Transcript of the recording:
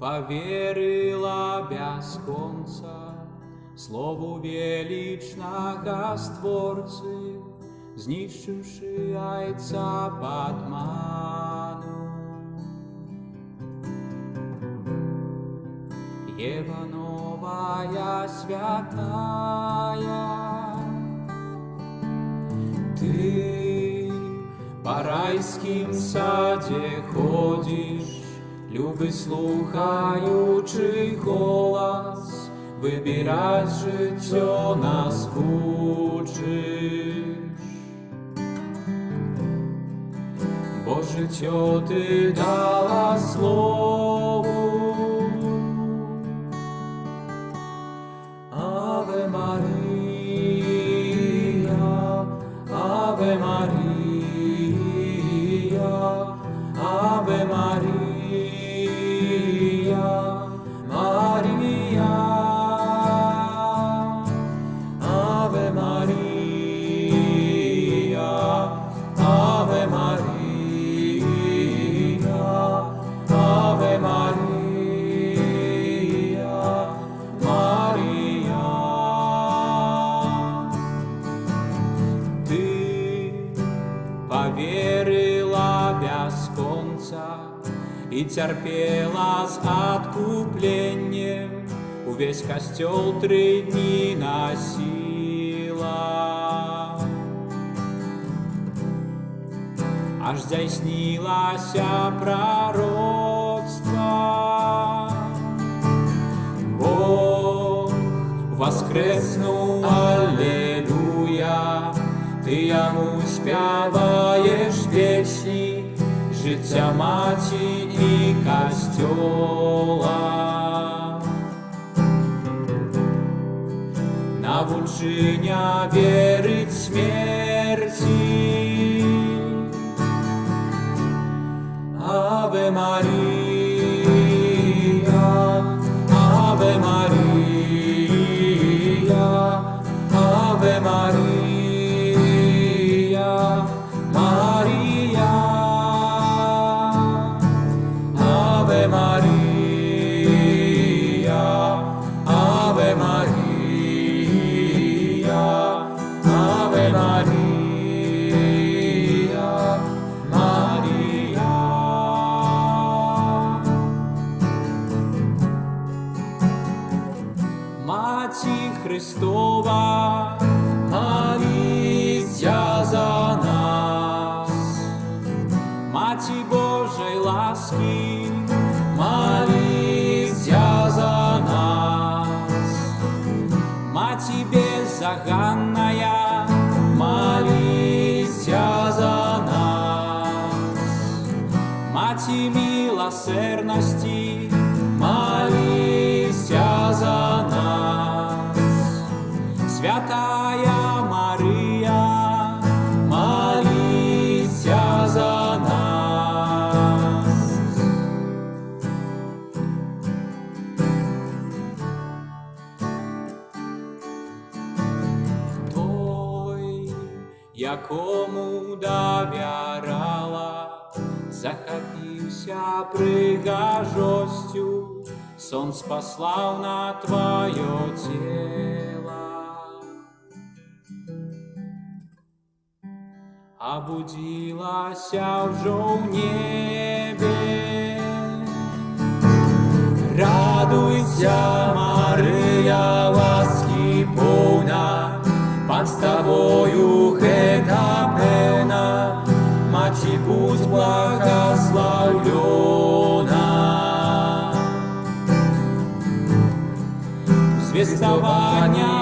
Поверила без конца слову величного Створцы, знищивши яйца подману. Ева новая святая, ты по райским саде ходишь, люби слухаючи голос, вибирать життя нас учиш. Бо життя ти дала слову. Аве Марія, Аве Марія, Аве Марія, Марія, Аве Марія, Аве Марія, Аве Марія, Марія. Ты поверила без конца и терпела с откуплением, увесь костел 3 дни носила. Аж здійснилось пророцтво. Бог воскреснув, аллилуйя, ти йому співаєш пісні, життя маті і костьола. Навчення вірить смерті. Аве Марія, Аве Марія, Аве Марія, Марія, Аве Марія, Аве Марія, Аве Марія, Марія. Маті Христова, моліться за нас. Маті Божої ласки, моліться за нас. Маті беззаганная, моліться за нас. Маті милосердности, моліться за нас. Святая Мария, моліться за нас. Той, якому довіряла, захопився пригожостю, сон спаслав на твоє тіло. Обудилася вже в небі. Радуйся, Мария, ласки повна, Пан з тобою хетапена, Маті будь благословлена. Звествование